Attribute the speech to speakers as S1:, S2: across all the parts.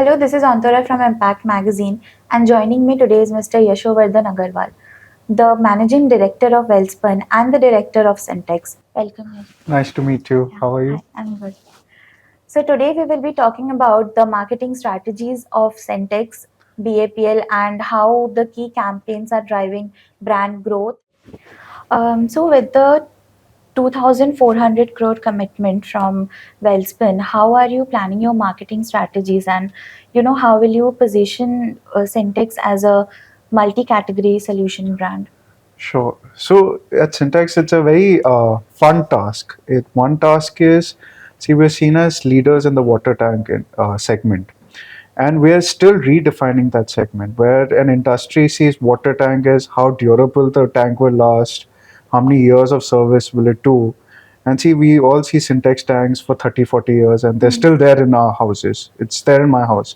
S1: Hello, this is Antara from Impact Magazine, and joining me today is Mr. Yashovardhan Agarwal, the Managing Director of Welspun and the Director of Sintex. Welcome, Yash.
S2: Nice to meet you.
S1: Yeah,
S2: How are
S1: hi,
S2: you?
S1: I'm good. So today we will be talking about the marketing strategies of Sintex, BAPL, and how the key campaigns are driving brand growth. So with the 2,400 crore commitment from Welspun, how are you planning your marketing strategies, and how will you position Syntex as a multi-category solution brand?
S2: Sure. So at Syntax, it's a very fun task. One task is, see, we're seen as leaders in the water tank segment, and we're still redefining that segment. Where an industry sees water tank as how durable the tank will last, how many years of service will it do, and see, we all see Syntex tanks for 30, 40 years, and they're still there in our houses. It's there in my house.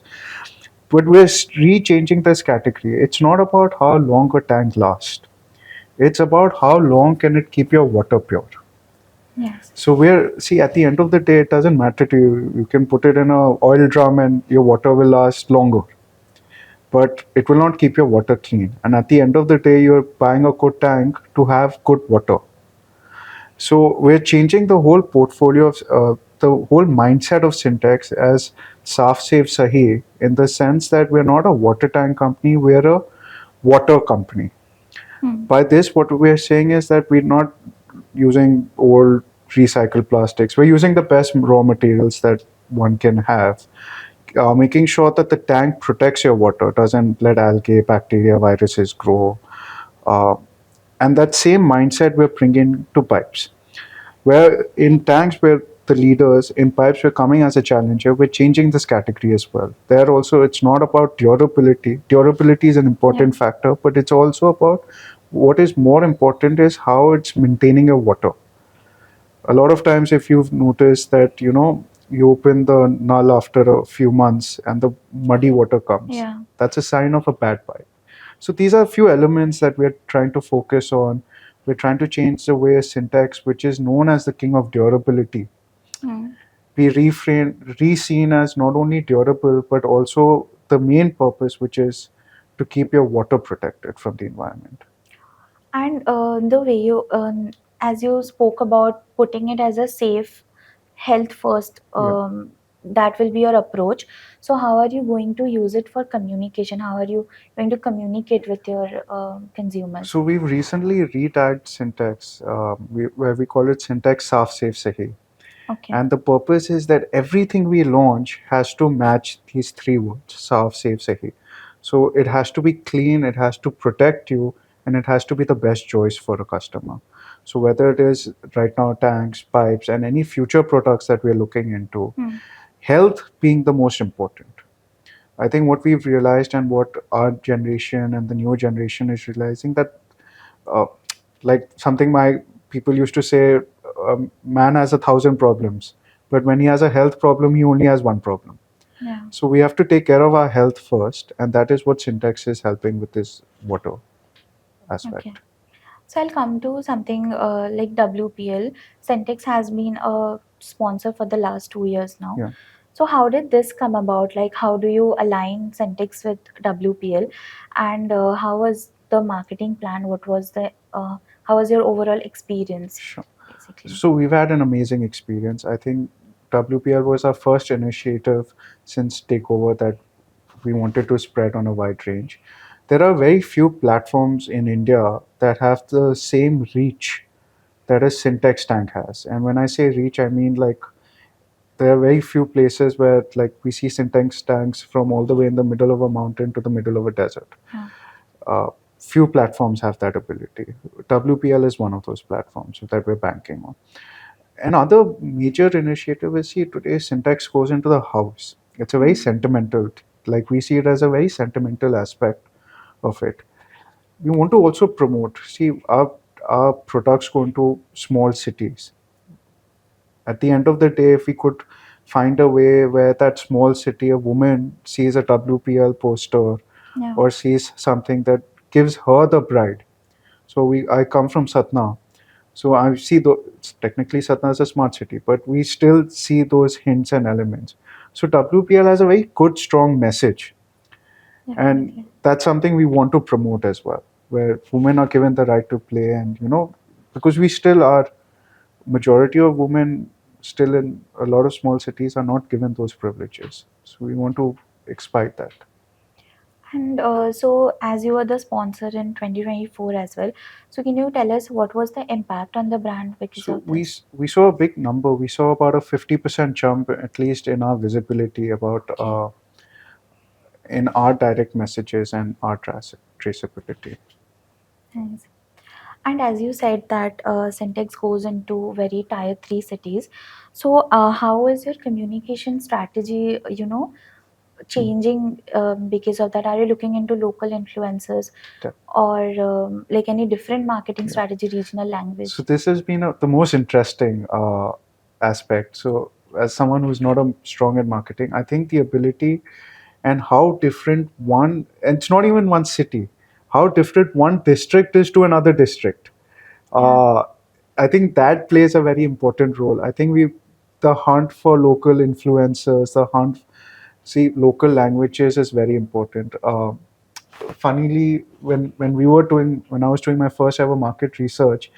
S2: But we're re-changing this category. It's not about how long a tank lasts. It's about how long can it keep your water pure.
S1: Yes.
S2: So we're see at the end of the day, it doesn't matter to you. You can put it in a oil drum and your water will last longer, but it will not keep your water clean. And at the end of the day, you're buying a good tank to have good water. So we're changing the whole portfolio of the whole mindset of Syntex as Saaf Save Sahi, in the sense that we're not a water tank company, we're a water company. By this, what we're saying is that we're not using old recycled plastics. We're using the best raw materials that one can have, making sure that the tank protects your water, doesn't let algae, bacteria, viruses grow. Uh, and that same mindset we're bringing to pipes. Where in tanks, we're the leaders, in pipes, we're coming as a challenger. We're changing this category as well. There also, it's not about durability. Durability is an important factor, but it's also about what is more important is how it's maintaining your water. A lot of times, if you've noticed that, you open the null after a few months and the muddy water comes,
S1: Yeah.
S2: that's a sign of a bad pipe. So these are a few elements that we're trying to focus on. We're trying to change the way Syntax, which is known as the king of durability, be re-seen as not only durable but also the main purpose, which is to keep your water protected from the environment.
S1: And the way you, as you spoke about putting it as a safe, health first,
S2: Yeah.
S1: that will be your approach. So, how are you going to use it for communication? How are you going to communicate with your consumers?
S2: So we've recently retagged Syntax, where we call it Syntax Saaf Safe Sahi.
S1: Okay.
S2: And the purpose is that everything we launch has to match these three words, Saaf, Safe, Sahi. So it has to be clean, it has to protect you, and it has to be the best choice for a customer. So whether it is right now tanks, pipes, and any future products that we're looking into, health being the most important. I think what we've realized and what our generation and the new generation is realizing that, uh, like something my people used to say, man has 1,000 problems, but when he has a health problem, he only has one problem.
S1: Yeah.
S2: So we have to take care of our health first, and that is what Syntax is helping with this water aspect.
S1: Okay. So I'll come to something like WPL. Centex has been a sponsor for the last 2 years now.
S2: Yeah.
S1: So how did this come about? Like, how do you align Centex with WPL, and how was the marketing plan? What was the how was your overall experience,
S2: Sure.
S1: basically?
S2: So we've had an amazing experience. I think WPL was our first initiative since takeover that we wanted to spread on a wide range. There are very few platforms in India that have the same reach that a Syntex tank has. And when I say reach, I mean like there are very few places where like we see Syntex tanks from all the way in the middle of a mountain to the middle of a desert.
S1: Yeah.
S2: Uh, Few platforms have that ability. WPL is one of those platforms that we're banking on. Another major initiative is, see, today Syntax goes into the house. It's a very sentimental, like we see it as a very sentimental aspect of it. We want to also promote, see, our products go into small cities. At the end of the day, if we could find a way where that small city, a woman sees a WPL poster
S1: Yeah.
S2: or sees something that gives her the pride. So I come from Satna. So I see, technically Satna is a smart city, but we still see those hints and elements. So WPL has a very good, strong message, and
S1: Definitely.
S2: that's something we want to promote as well, where women are given the right to play, and because we still are, majority of women still in a lot of small cities are not given those privileges. So we want to exploit that.
S1: And so, as you were the sponsor in 2024 as well, so can you tell us what was the impact on the brand because
S2: So
S1: of this?
S2: we saw a big number. We saw about a 50% jump, at least in our visibility, about
S1: Okay,
S2: in our direct messages and our traceability.
S1: nice. And as you said that Syntex goes into very tier three cities, so how is your communication strategy?
S2: Mhm.
S1: Changing because of that. Are you looking into local influencers
S2: That-
S1: or like any different marketing
S2: Yeah.
S1: strategy, regional
S2: So
S1: language?
S2: this has been the most interesting aspect. So as someone who's not strong at marketing, I think the ability and how different one, and it's not even one city, how different one district is to another district.
S1: Yeah,
S2: Uh, I think that plays a very important role. I think the hunt for local influencers, the hunt, see, local languages is very important. Funnily, when I was doing my first ever market research,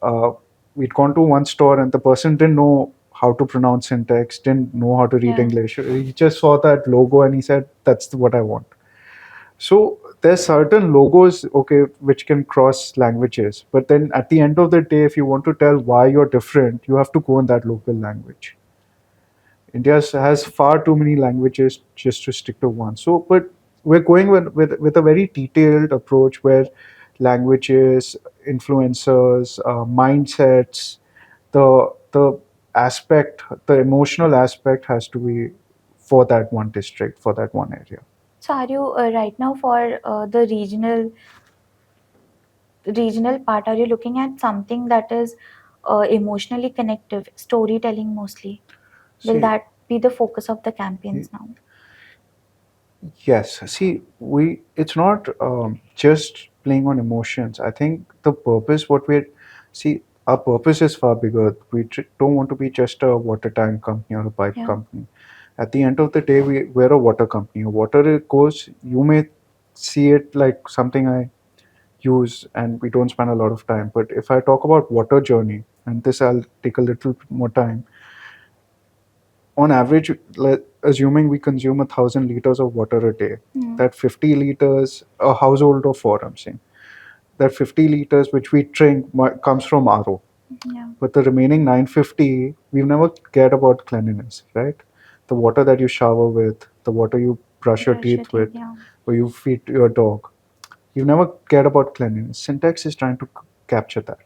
S2: uh, we'd gone to one store and the person didn't know how to pronounce syntax, didn't know how to read
S1: yeah.
S2: English. He just saw that logo and he said, "That's what I want." So there's certain logos, okay, which can cross languages, but then at the end of the day, if you want to tell why you're different, you have to go in that local language. India has far too many languages just to stick to one. So, but we're going with a very detailed approach where languages, influencers, mindsets, the aspect, the emotional aspect has to be for that one district, for that one area.
S1: So are you right now for the regional part? Are you looking at something that is emotionally connective, storytelling mostly? Will
S2: See,
S1: that be the focus of the
S2: y-
S1: campaigns now?
S2: yes. See, it's not just playing on emotions. I think the purpose, see, our purpose is far bigger. Don't want to be just a water tank company or a pipe
S1: Yeah,
S2: company. At the end of the day, we're a water company. Water it goes, you may see it like something I use and we don't spend a lot of time. But if I talk about water journey, and this I'll take a little bit more time, on average, assuming we consume 1,000 liters of water a day,
S1: mm.
S2: that 50 liters, a household of four, I'm saying, that 50 liters which we drink comes from RO.
S1: Yeah,
S2: But the remaining 950, we've never cared about cleanliness, right? The water that you shower with, the water you brush your
S1: brush your
S2: teeth
S1: teeth.
S2: with,
S1: Yeah.
S2: or you feed your dog, you've never cared about cleanliness. Syntax is trying to capture that.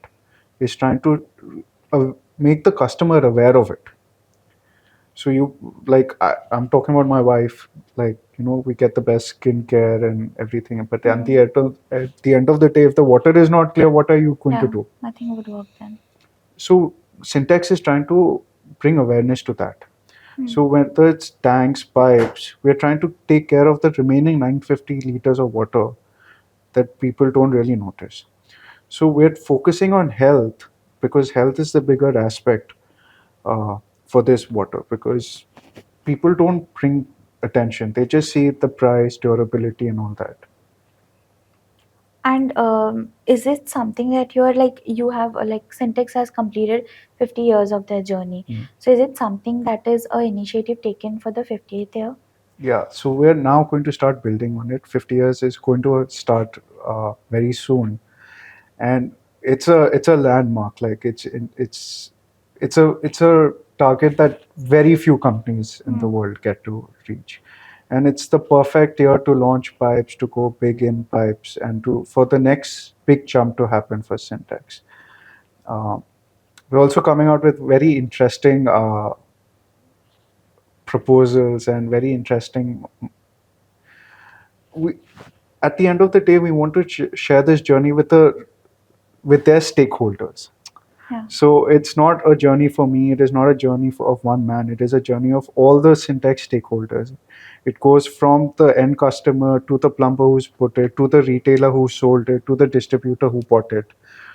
S2: It's trying to make the customer aware of it. So I'm talking about my wife. Like, we get the best skincare and everything, but
S1: Mm.
S2: at the end of the day, if the water is not clear, what are you going to
S1: Yeah,
S2: do?
S1: nothing would work then.
S2: So Syntax is trying to bring awareness to that.
S1: Mm.
S2: So whether it's tanks, pipes, we're trying to take care of the remaining 950 liters of water that people don't really notice. So we're focusing on health because health is the bigger aspect uh, for this water, because people don't bring attention. They just see the price, durability, and all that.
S1: And is it something that you are like you have like Syntex has completed 50 years of their journey?
S2: Mm.
S1: So is it something that is a initiative taken for the 50th year?
S2: Yeah, so we're now going to start building on it. 50 years is going to start very soon, and it's a landmark. Like it's a target that very few companies in the
S1: Mm.
S2: world get to reach, and it's the perfect year to launch pipes, to go big in pipes, and to for the next big jump to happen for Syntax. Uh, we're also coming out with very interesting proposals and very interesting. We, at the end of the day, we want to share this journey with their stakeholders.
S1: Yeah.
S2: So it's not a journey for me. It is not a journey of one man. It is a journey of all the Syntax stakeholders. It goes from the end customer to the plumber who's put it, to the retailer who sold it, to the distributor who bought it,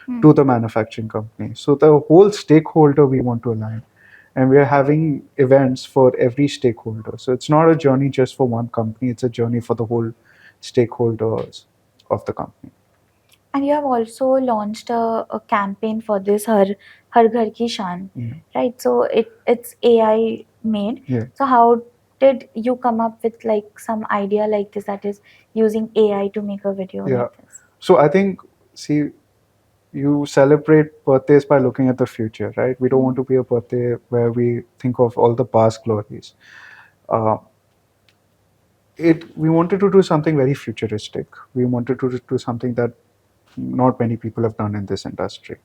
S2: to
S1: Mm.
S2: the manufacturing company. So the whole stakeholder we want to align. and we are having events for every stakeholder. So it's not a journey just for one company, it's a journey for the whole stakeholders of the company.
S1: And you have also launched a campaign for this Har Ghar Ki Shaan,
S2: Yeah.
S1: right? So it's AI made.
S2: Yeah.
S1: So how did you come up with like some idea like this, that is using AI to make a video
S2: Yeah.
S1: like this?
S2: So I think, see, you celebrate birthdays by looking at the future, right? We don't want
S1: Mm.
S2: to be a birthday where we think of all the past glories. Uh, we wanted to do something very futuristic. We wanted to do something that not many people have done in this industry.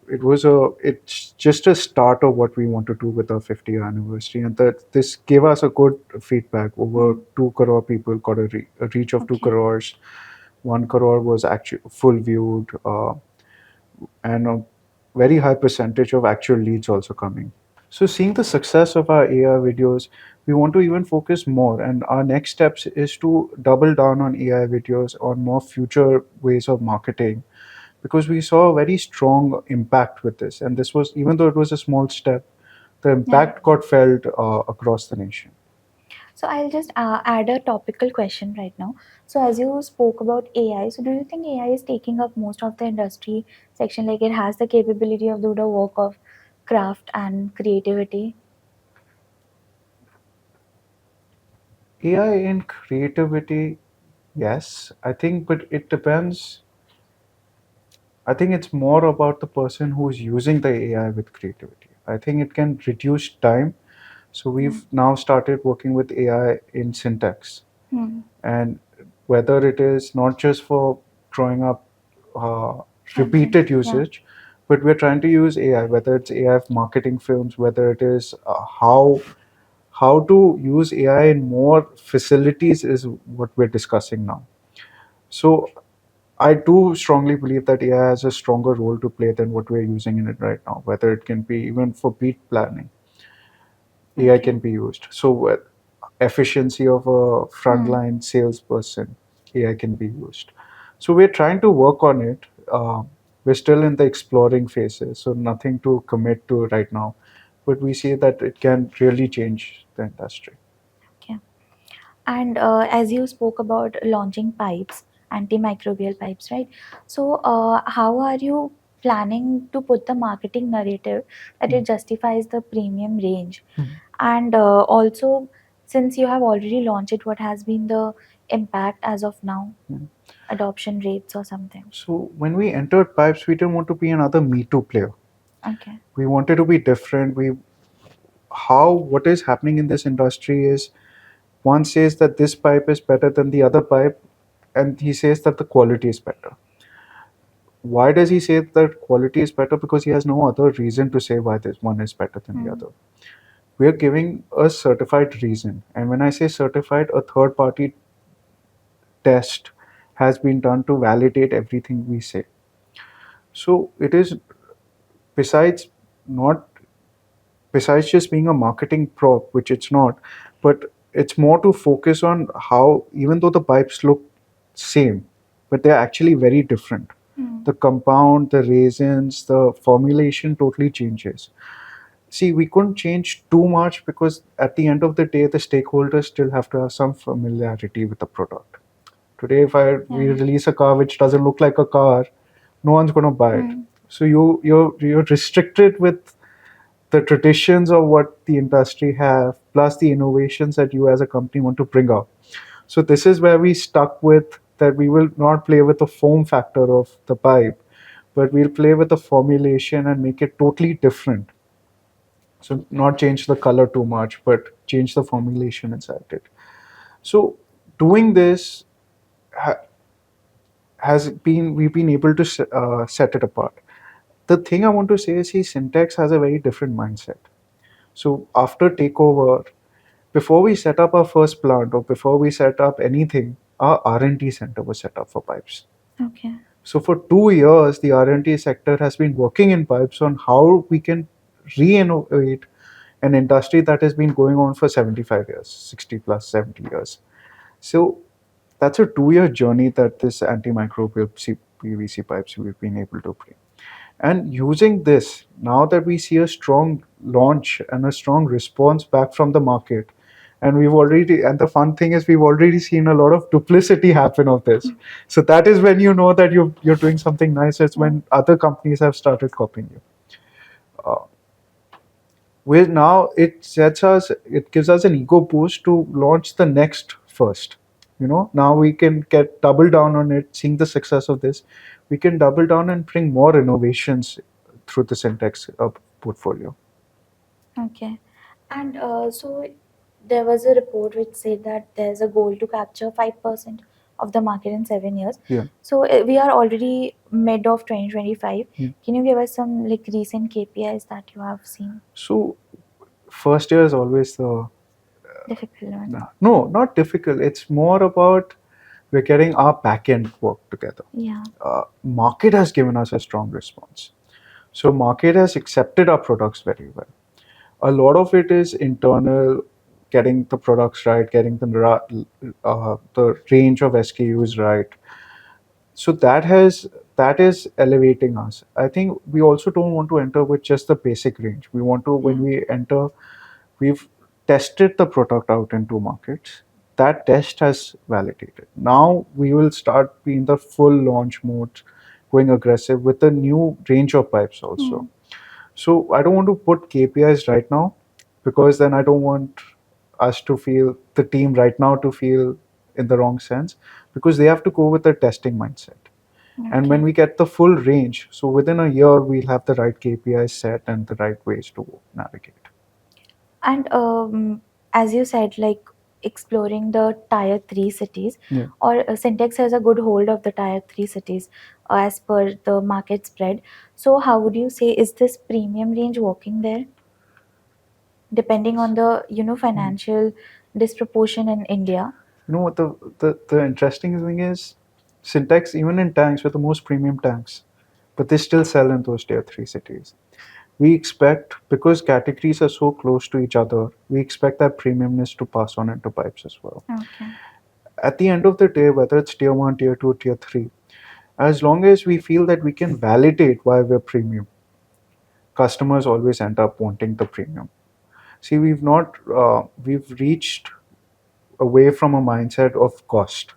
S2: It's just a start of what we want to do with our 50th anniversary, and that this gave us a good feedback. Over
S1: Mm.
S2: 2 crore people got a reach of two
S1: Okay.
S2: crores. 1 crore was actually full viewed, and a very high percentage of actual leads also coming. So seeing the success of our AI videos, we want to even focus more. And our next steps is to double down on AI videos, on more future ways of marketing, because we saw a very strong impact with this. And this was, even though it was a small step, the
S1: Yeah.
S2: impact got felt across the nation.
S1: So I'll just add a topical question right now. So as you spoke about AI, so do you think AI is taking up most of the industry section? Like it has the capability of do the work of craft and creativity?
S2: AI and creativity, yes, I think, but it depends. I think it's more about the person who's using the AI with creativity. I think it can reduce time. So
S1: Yeah.
S2: we've now started working with AI in Sintex,
S1: Hmm.
S2: and whether it is not just for drawing up uh,
S1: Something.
S2: repeated
S1: Yeah.
S2: usage, but we're trying to use AI, whether it's AI for marketing films, whether it is how to use AI in more facilities is what we're discussing now. So I do strongly believe that AI has a stronger role to play than what we're using in it right now. Whether it can be even for beat planning, AI
S1: Okay.
S2: can be used. So efficiency of a
S1: Hmm.
S2: frontline salesperson, AI can be used. So we're trying to work on it. We're still in the exploring phases, so nothing to commit to right now. But we see that it can really change the industry.
S1: Okay. And as you spoke about launching pipes, antimicrobial pipes, right? So how are you planning to put the marketing narrative that it
S2: Mm.
S1: justifies the premium range?
S2: Mm.
S1: And also, since you have already launched it, what has been the impact as of now,
S2: Mm.
S1: adoption rates or something?
S2: So when we entered pipes, we didn't want to be another Me Too player.
S1: Okay.
S2: We wanted to be different. We how what is happening in this industry is one says that this pipe is better than the other pipe, and he says that the quality is better. Why does he say that quality is better? Because he has no other reason to say why this one is better than the
S1: Hmm.
S2: other. We are giving a certified reason, and when I say certified, a third party test has been done to validate everything we say. So it is, besides not besides just being a marketing prop, which it's not, but it's more to focus on how, even though the pipes look same, but they're actually very different.
S1: Hmm.
S2: The compound, the resins, the formulation totally changes. See, we couldn't change too much because at the end of the day, the stakeholders still have to have some familiarity with the product. Today, if we
S1: Yeah.
S2: release a car which doesn't look like a car, no one's going to buy it.
S1: Hmm.
S2: So you're restricted with the traditions of what the industry have, plus the innovations that you as a company want to bring out. So this is where we stuck with that we will not play with the foam factor of the pipe, but we'll play with the formulation and make it totally different. So not change the color too much, but change the formulation inside it. So doing this ha- has been we've been able to set it apart. The thing I want to say is, see, Syntax has a very different mindset. So after takeover, before we set up our first plant or before we set up anything, our R&D center was set up for pipes.
S1: Okay.
S2: So for 2 years, the R&D sector has been working in pipes on how we can re-innovate an industry that has been going on for 75 years, 60 plus 70 years. So that's a 2 year journey that this antimicrobial PVC pipes we've been able to bring. And using this, now that we see a strong launch and a strong response back from the market, and and the fun thing is we've already seen a lot of duplicity happen of this. So that is when you know that you're doing something nice. It's when other companies have started copying you. Uh, where now it gives us an ego boost to launch the next first. Now we can get double down on it, seeing the success of this. We can double down and bring more innovations through the Syntex portfolio.
S1: Okay. And so there was a report which said that there's a goal to capture 5% of the market in 7 years.
S2: Yeah.
S1: So we are already mid of 2025.
S2: Yeah.
S1: Can you give us some like recent KPIs that you have seen?
S2: So first year is always the
S1: Difficult one.
S2: no, not difficult. It's more about we're getting our back end work together.
S1: Yeah.
S2: Market has given us a strong response. So market has accepted our products very well. A lot of it is internal, getting the products right, getting the range of SKUs right. So that is elevating us. I think we also don't want to enter with just the basic range. We want to, when we enter, we've tested the product out in two markets. That test has validated. Now we will start being the full launch mode, going aggressive with a new range of pipes also. So I don't want to put KPIs right now, because then I don't want us to feel, the team right now to feel in the wrong sense, because they have to go with a testing mindset. And when
S1: Okay.
S2: we get the full range, so within a year we'll have the right KPIs set and the right ways to navigate.
S1: And as you said, like exploring the tier 3 cities,
S2: Yeah.
S1: or Syntex has a good hold of the tier 3 cities as per the market spread. So, how would you say is this premium range working there, depending on the
S2: Mm.
S1: financial disproportion in India?
S2: You know what the interesting thing is? Syntax, even in tanks, we're the most premium tanks, but they still sell in those tier 3 cities. We expect, because categories are so close to each other, we expect that premiumness to pass on into pipes as well.
S1: Okay.
S2: At the end of the day, whether it's tier 1, tier 2, tier 3, as long as we feel that we can validate why we're premium, customers always end up wanting the premium. See, we've reached away from a mindset of cost.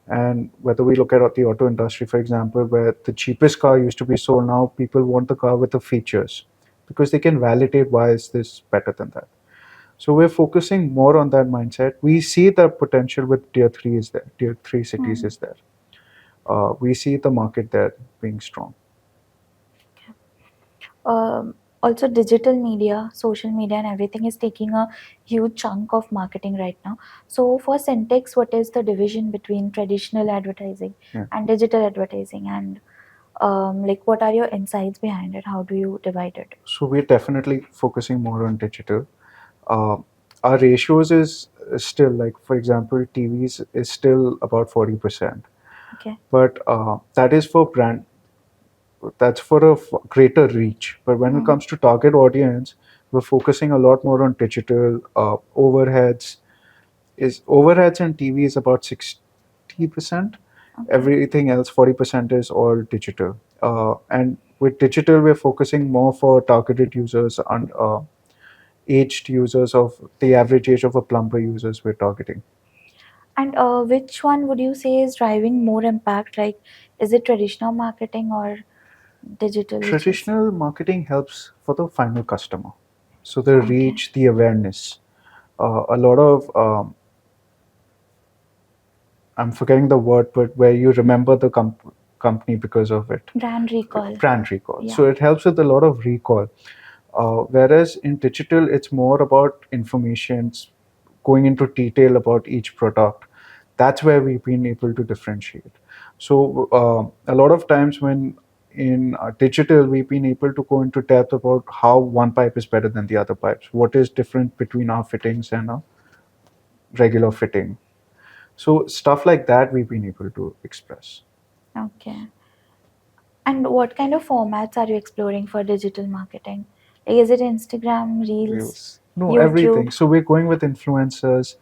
S2: And whether we look at the auto industry, for example, where the cheapest car used to be sold, now people want the car with the features, because they can validate why is this better than that. So we're focusing more on that mindset. We see the potential with tier 3 is there, tier 3 cities
S1: Hmm.
S2: is there. We see the market there being strong.
S1: Also, digital media, social media, and everything is taking a huge chunk of marketing right now. So, for Syntex, what is the division between traditional advertising
S2: Yeah.
S1: and digital advertising? And like, what are your insights behind it? How do you divide it?
S2: So we're definitely focusing more on digital. Uh, our ratios is still, like, for example, TVs is still about 40%,
S1: Okay.
S2: but that is for brand, that's for a greater reach. But when it
S1: Hmm.
S2: comes to target audience, we're focusing a lot more on digital. Overheads and TV is about 60%.
S1: Okay.
S2: Everything else, 40% is all digital. And with digital, we're focusing more for targeted users and aged users, of the average age of a plumber users we're targeting.
S1: And which one would you say is driving more impact? Like, is it traditional marketing or digital, which is
S2: Traditional marketing helps for the final customer. So the
S1: okay?
S2: reach, the awareness. A lot of I'm forgetting the word, but where you remember the company because of it.
S1: Brand recall.
S2: Brand recall.
S1: Yeah.
S2: So it helps with a lot of recall. Whereas in digital, it's more about information, going into detail about each product. That's where we've been able to differentiate. So a lot of times when in digital, we've been able to go into depth about how one pipe is better than the other pipes. What is different between our fittings and a regular fitting. So stuff like that we've been able to express.
S1: Okay. And what kind of formats are you exploring for digital marketing? Like, is it Instagram, Reels,
S2: Reels. No,
S1: YouTube?
S2: everything. So we're going with influencers.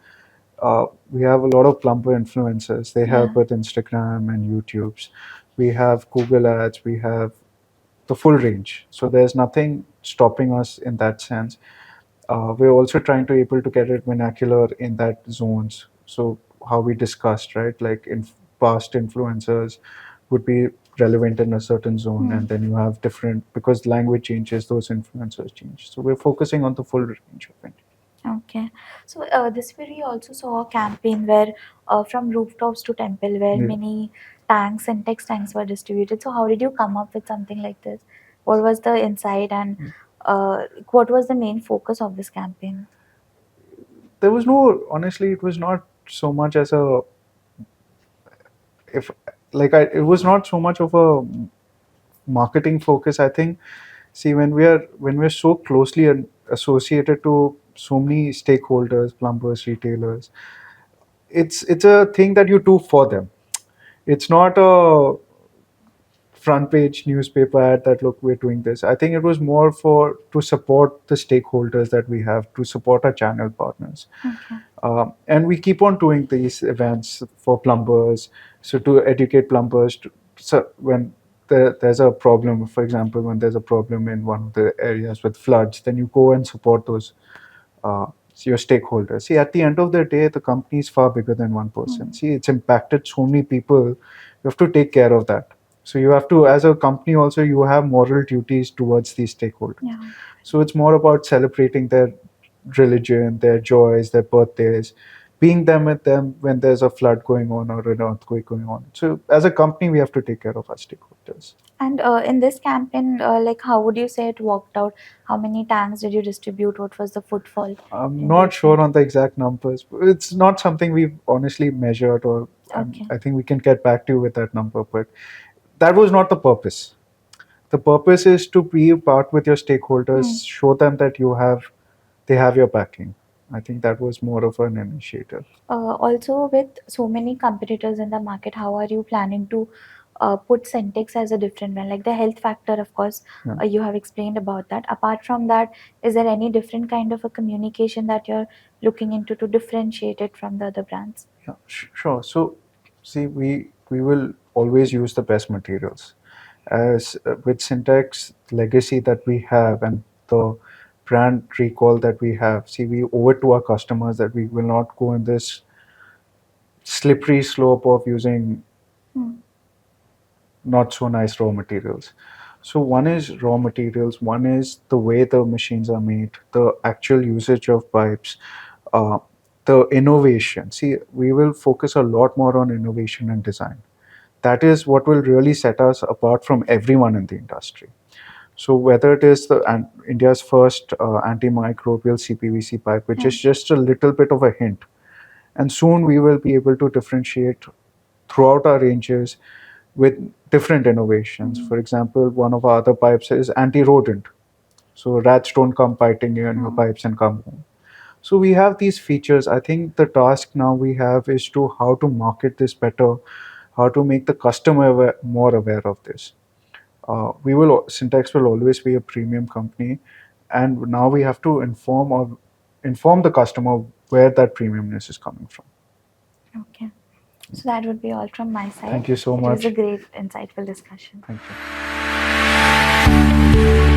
S2: We have a lot of plumber influencers. They
S1: Yeah.
S2: help with Instagram and YouTube's. We have Google Ads. We have the full range. So there's nothing stopping us in that sense. We're also trying to able to get it vernacular in that zones. So how we discussed, right? Like in past influencers would be relevant in a certain zone, and then you have different, because language changes, those influencers change. So we're focusing on the full range of it.
S1: Okay. So this year we also saw a campaign where from rooftops to temple where
S2: Yeah.
S1: many tanks and text tanks were distributed. So how did you come up with something like this? What was the insight and what was the main focus of this campaign?
S2: There was no, honestly, it was not so much as a, if like I, it was not so much of a marketing focus. I think, see, when we're so closely associated to so many stakeholders, plumbers, retailers, it's a thing that you do for them. It's not a front page newspaper ad that, look, we're doing this. I think it was more for to support the stakeholders that we have, to support our channel partners.
S1: Okay.
S2: And we keep on doing these events for plumbers, so to educate plumbers to, so when there's a problem, for example, when there's a problem in one of the areas with floods, then you go and support those uh, your stakeholders. See, at the end of the day, the company is far bigger than one person. See, it's impacted so many people. You have to take care of that. So you have to, as a company, also you have moral duties towards these stakeholders.
S1: Yeah.
S2: So it's more about celebrating their religion, their joys, their birthdays, being them with them when there's a flood going on or an earthquake going on. So as a company, we have to take care of our stakeholders.
S1: And in this campaign, like how would you say it worked out? How many tanks did you distribute? What was the footfall
S2: I'm not sure
S1: engagement?
S2: on the exact numbers. It's not something we've honestly measured, or
S1: Okay.
S2: I think we can get back to you with that number. But that was not the purpose. The purpose is to be a part with your stakeholders, show them that they have your backing. I think that was more of an initiative.
S1: Also, with so many competitors in the market, how are you planning to put Centex as a different brand? Like the health factor, of course,
S2: Yeah.
S1: you have explained about that. Apart from that, is there any different kind of a communication that you're looking into to differentiate it from the other brands?
S2: Yeah, sure. So, see, we will always use the best materials. As with Syntax legacy that we have and the brand recall that we have, see, we owe it to our customers that we will not go in this slippery slope of using
S1: Hmm.
S2: not so nice raw materials. So one is raw materials, one is the way the machines are made, the actual usage of pipes, uh, the innovation. See, we will focus a lot more on innovation and design. That is what will really set us apart from everyone in the industry. So whether it is India's first antimicrobial CPVC pipe, which
S1: Yeah.
S2: is just a little bit of a hint, and soon we will be able to differentiate throughout our ranges with different innovations. For example, one of our other pipes is anti-rodent. So rats don't come biting you in your pipes and come home. So we have these features. I think the task now we have is to how to market this better, how to make the customer more aware of this. Syntax will always be a premium company, and now we have to inform the customer where that premiumness is coming from.
S1: Okay. So that would be all from my side.
S2: Thank you so
S1: It was a
S2: much.
S1: great, insightful discussion.
S2: Thank you.